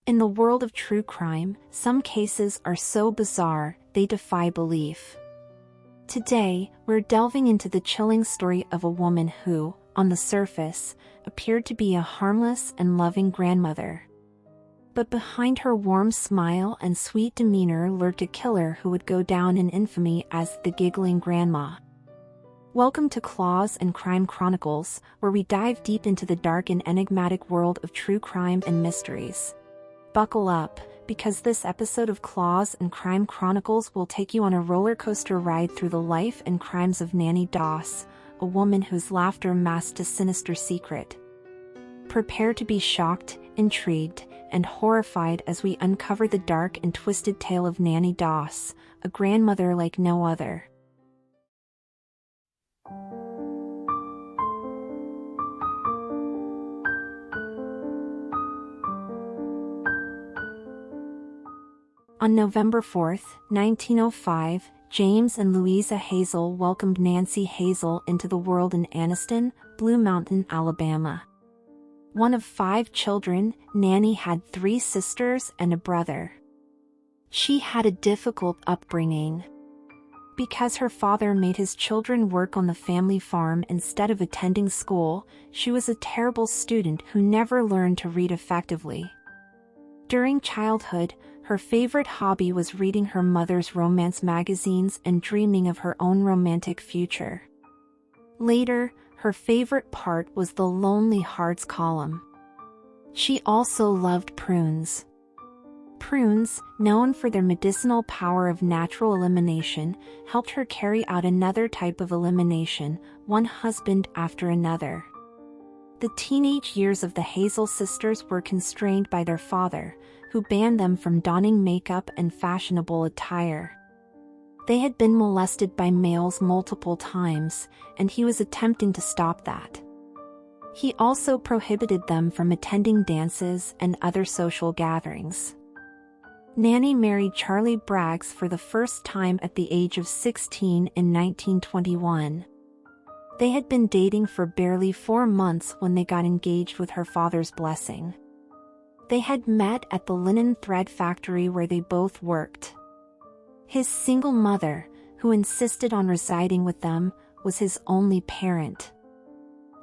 In the world of true crime, some cases are so bizarre, they defy belief. Today, we're delving into the chilling story of a woman who, on the surface, appeared to be a harmless and loving grandmother. But behind her warm smile and sweet demeanor lurked a killer who would go down in infamy as the Giggling Grandma. Welcome to Claws and Crime Chronicles, where we dive deep into the dark and enigmatic world of true crime and mysteries. Buckle up, because this episode of Claws and Crime Chronicles will take you on a roller coaster ride through the life and crimes of Nannie Doss, a woman whose laughter masked a sinister secret. Prepare to be shocked, intrigued, and horrified as we uncover the dark and twisted tale of Nannie Doss, a grandmother like no other. On November 4, 1905, James and Louisa Hazel welcomed Nancy Hazel into the world in Anniston, Blue Mountain, Alabama. One of 5 children, Nannie had 3 sisters and a brother. She had a difficult upbringing. Because her father made his children work on the family farm instead of attending school, she was a terrible student who never learned to read effectively. During childhood, her favorite hobby was reading her mother's romance magazines and dreaming of her own romantic future. Later, her favorite part was the Lonely Hearts column. She also loved prunes. Prunes, known for their medicinal power of natural elimination, helped her carry out another type of elimination, one husband after another. The teenage years of the Hazel sisters were constrained by their father, who banned them from donning makeup and fashionable attire. They had been molested by males multiple times, and he was attempting to stop that. He also prohibited them from attending dances and other social gatherings. Nannie married Charlie Braggs for the first time at the age of 16 in 1921. They had been dating for barely 4 months when they got engaged with her father's blessing. They had met at the linen thread factory where they both worked. His single mother, who insisted on residing with them, was his only parent.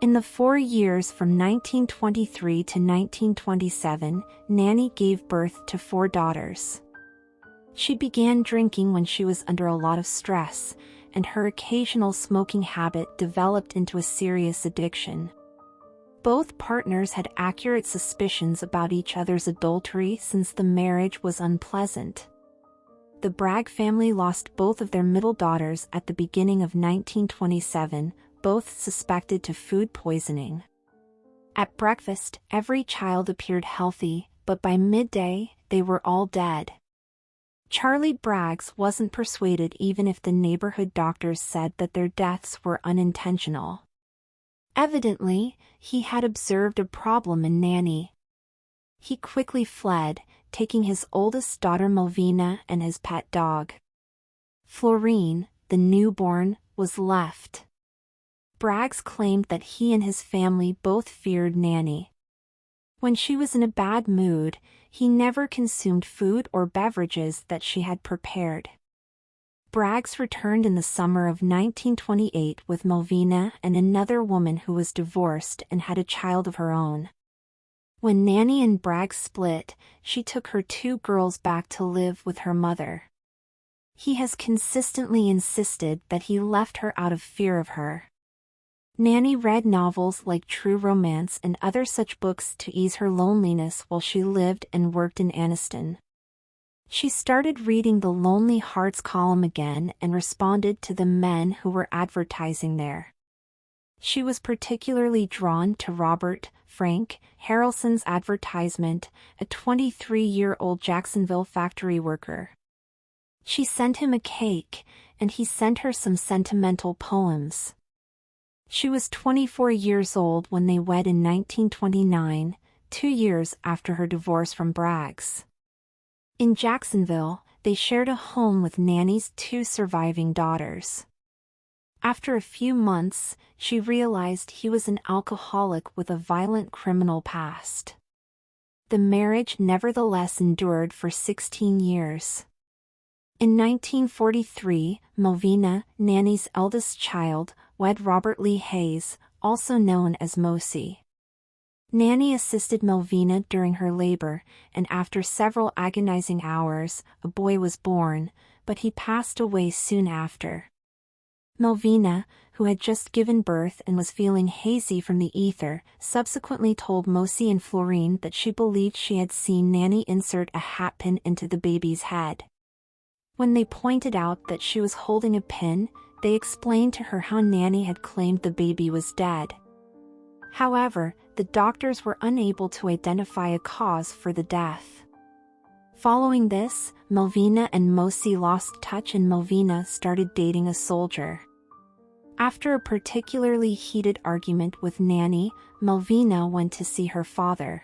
In the 4 years from 1923 to 1927, Nannie gave birth to 4 daughters. She began drinking when she was under a lot of stress, and her occasional smoking habit developed into a serious addiction. Both partners had accurate suspicions about each other's adultery since the marriage was unpleasant. The Bragg family lost both of their middle daughters at the beginning of 1927, both suspected to food poisoning. At breakfast, every child appeared healthy, but by midday, they were all dead. Charlie Braggs wasn't persuaded even if the neighborhood doctors said that their deaths were unintentional. Evidently, he had observed a problem in Nannie. He quickly fled, taking his oldest daughter Melvina and his pet dog. Florine, the newborn, was left. Braggs claimed that he and his family both feared Nannie. When she was in a bad mood, he never consumed food or beverages that she had prepared. Braggs returned in the summer of 1928 with Melvina and another woman who was divorced and had a child of her own. When Nannie and Braggs split, she took her 2 girls back to live with her mother. He has consistently insisted that he left her out of fear of her. Nannie read novels like True Romance and other such books to ease her loneliness while she lived and worked in Anniston. She started reading the Lonely Hearts column again and responded to the men who were advertising there. She was particularly drawn to Robert Frank Harrelson's advertisement, a 23-year-old Jacksonville factory worker. She sent him a cake, and he sent her some sentimental poems. She was 24 years old when they wed in 1929, 2 years after her divorce from Braggs. In Jacksonville, they shared a home with Nannie's 2 surviving daughters. After a few months, she realized he was an alcoholic with a violent criminal past. The marriage nevertheless endured for 16 years. In 1943, Melvina, Nannie's eldest child, wed Robert Lee Hayes, also known as Mosi. Nannie assisted Melvina during her labor, and after several agonizing hours, a boy was born, but he passed away soon after. Melvina, who had just given birth and was feeling hazy from the ether, subsequently told Mosi and Florine that she believed she had seen Nannie insert a hatpin into the baby's head. When they pointed out that she was holding a pin, they explained to her how Nannie had claimed the baby was dead. However, the doctors were unable to identify a cause for the death. Following this, Melvina and Mosi lost touch and Melvina started dating a soldier. After a particularly heated argument with Nannie, Melvina went to see her father.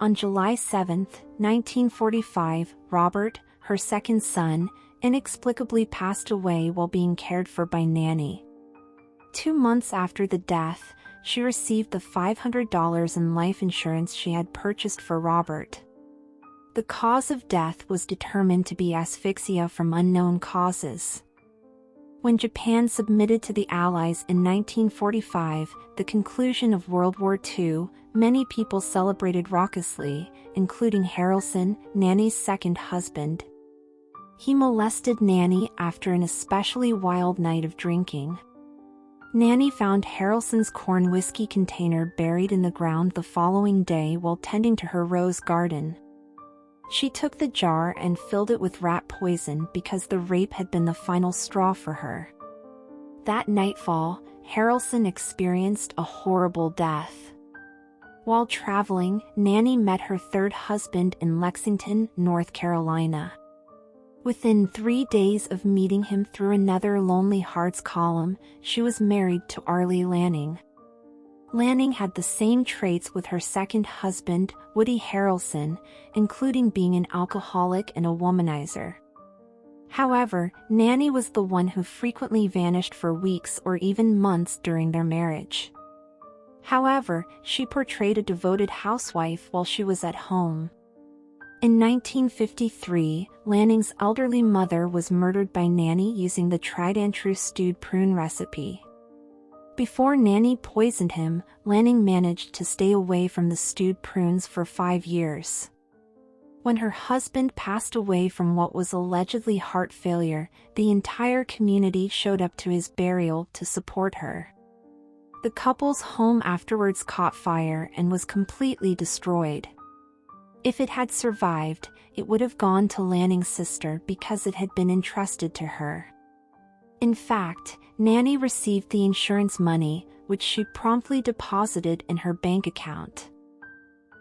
On July 7, 1945, Robert, her second son, inexplicably passed away while being cared for by Nannie. 2 months after the death, she received the $500 in life insurance she had purchased for Robert. The cause of death was determined to be asphyxia from unknown causes. When Japan submitted to the Allies in 1945, the conclusion of World War II, many people celebrated raucously, including Harrelson, Nannie's second husband. He molested Nannie after an especially wild night of drinking. Nannie found Harrelson's corn whiskey container buried in the ground the following day while tending to her rose garden. She took the jar and filled it with rat poison because the rape had been the final straw for her. That nightfall, Harrelson experienced a horrible death. While traveling, Nannie met her third husband in Lexington, North Carolina. Within 3 days of meeting him through another Lonely Hearts column, she was married to Arlie Lanning. Lanning had the same traits with her second husband, Woody Harrelson, including being an alcoholic and a womanizer. However, Nannie was the one who frequently vanished for weeks or even months during their marriage. However, she portrayed a devoted housewife while she was at home. In 1953, Lanning's elderly mother was murdered by Nannie using the tried and true stewed prune recipe. Before Nannie poisoned him, Lanning managed to stay away from the stewed prunes for 5 years. When her husband passed away from what was allegedly heart failure, the entire community showed up to his burial to support her. The couple's home afterwards caught fire and was completely destroyed. If it had survived, it would have gone to Lanning's sister because it had been entrusted to her. In fact, Nannie received the insurance money, which she promptly deposited in her bank account.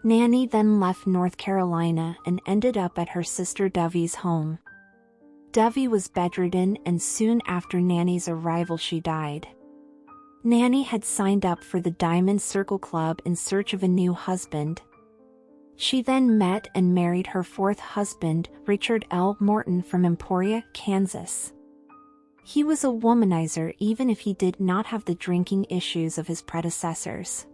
Nannie then left North Carolina and ended up at her sister Dovey's home. Dovey was bedridden and soon after Nannie's arrival she died. Nannie had signed up for the Diamond Circle Club in search of a new husband. She then met and married her fourth husband, Richard L. Morton from Emporia, Kansas. He was a womanizer even if he did not have the drinking issues of his predecessors.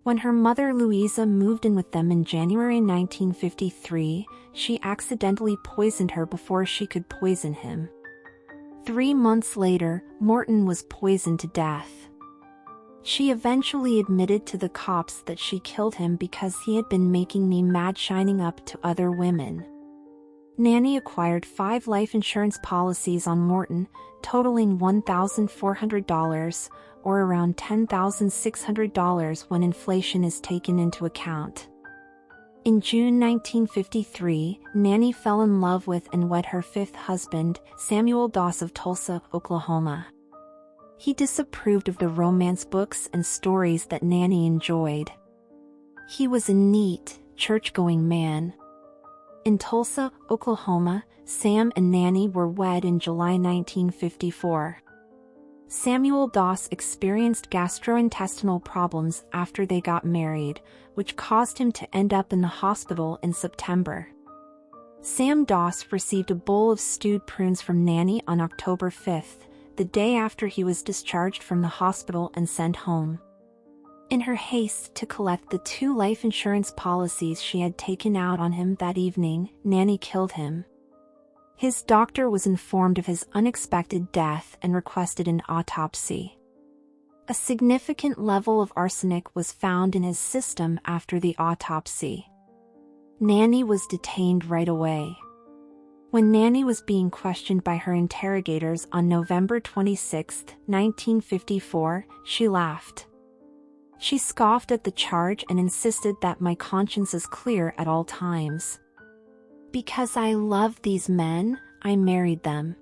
When her mother Louisa moved in with them in January 1953, she accidentally poisoned her before she could poison him. 3 months later, Morton was poisoned to death. She eventually admitted to the cops that she killed him because he had been making me mad shining up to other women. Nannie acquired 5 life insurance policies on Morton, totaling $1,400, or around $10,600 when inflation is taken into account. In June 1953, Nannie fell in love with and wed her 5th husband, Samuel Doss of Tulsa, Oklahoma. He disapproved of the romance books and stories that Nannie enjoyed. He was a neat, church-going man. In Tulsa, Oklahoma, Sam and Nannie were wed in July 1954. Samuel Doss experienced gastrointestinal problems after they got married, which caused him to end up in the hospital in September. Sam Doss received a bowl of stewed prunes from Nannie on October 5th, the day after he was discharged from the hospital and sent home. In her haste to collect the 2 life insurance policies she had taken out on him that evening, Nannie killed him. His doctor was informed of his unexpected death and requested an autopsy. A significant level of arsenic was found in his system after the autopsy. Nannie was detained right away. When Nannie was being questioned by her interrogators on November 26, 1954, she laughed. She scoffed at the charge and insisted that my conscience is clear at all times. Because I love these men, I married them.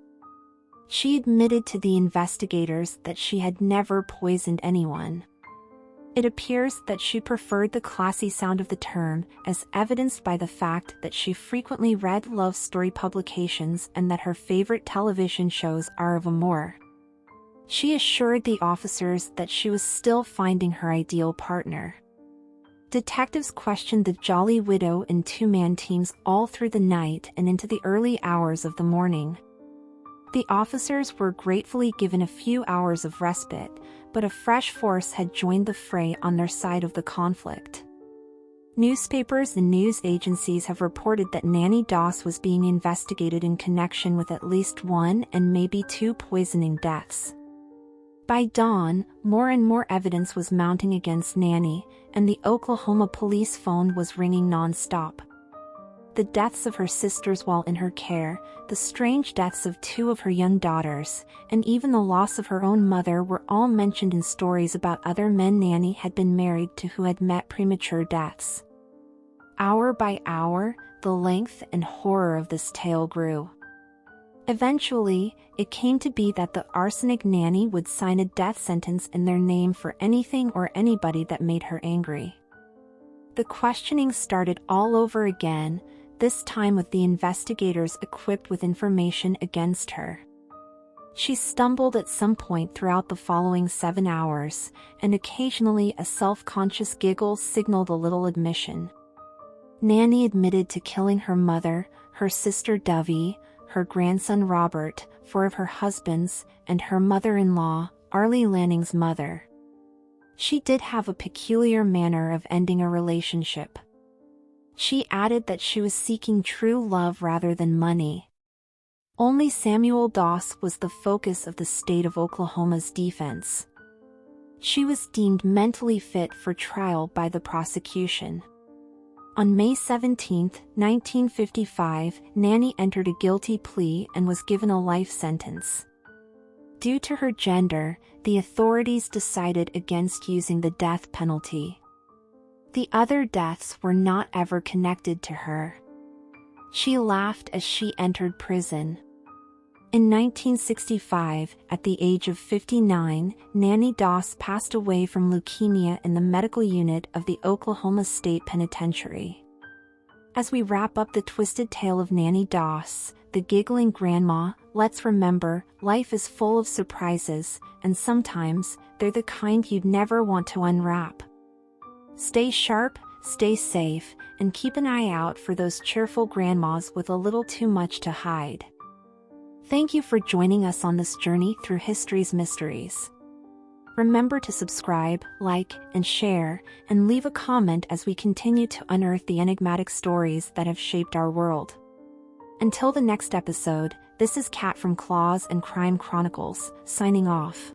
She admitted to the investigators that she had never poisoned anyone. It appears that she preferred the classy sound of the term, as evidenced by the fact that she frequently read love story publications and that her favorite television shows are of amour. She assured the officers that she was still finding her ideal partner. Detectives questioned the Jolly Widow in 2-man teams all through the night and into the early hours of the morning. The officers were gratefully given a few hours of respite, but a fresh force had joined the fray on their side of the conflict. Newspapers and news agencies have reported that Nannie Doss was being investigated in connection with at least 1 and maybe 2 poisoning deaths. By dawn, more and more evidence was mounting against Nannie, and the Oklahoma police phone was ringing non-stop. The deaths of her sisters while in her care, the strange deaths of 2 of her young daughters, and even the loss of her own mother were all mentioned in stories about other men Nannie had been married to who had met premature deaths. Hour by hour, the length and horror of this tale grew. Eventually, it came to be that the arsenic Nannie would sign a death sentence in their name for anything or anybody that made her angry. The questioning started all over again, this time with the investigators equipped with information against her. She stumbled at some point throughout the following 7 hours, and occasionally a self-conscious giggle signaled a little admission. Nannie admitted to killing her mother, her sister Dovey, her grandson Robert, 4 of her husbands, and her mother-in-law, Arlie Lanning's mother. She did have a peculiar manner of ending a relationship. She added that she was seeking true love rather than money. Only Samuel Doss was the focus of the state of Oklahoma's defense. She was deemed mentally fit for trial by the prosecution. On May 17, 1955, Nannie entered a guilty plea and was given a life sentence. Due to her gender, the authorities decided against using the death penalty. The other deaths were not ever connected to her. She laughed as she entered prison. In 1965, at the age of 59, Nannie Doss passed away from leukemia in the medical unit of the Oklahoma State Penitentiary. As we wrap up the twisted tale of Nannie Doss, the giggling grandma, let's remember, life is full of surprises, and sometimes, they're the kind you'd never want to unwrap. Stay sharp, stay safe, and keep an eye out for those cheerful grandmas with a little too much to hide. Thank you for joining us on this journey through history's mysteries. Remember to subscribe, like, and share, and leave a comment as we continue to unearth the enigmatic stories that have shaped our world. Until the next episode, this is Kat from Claws and Crime Chronicles, signing off.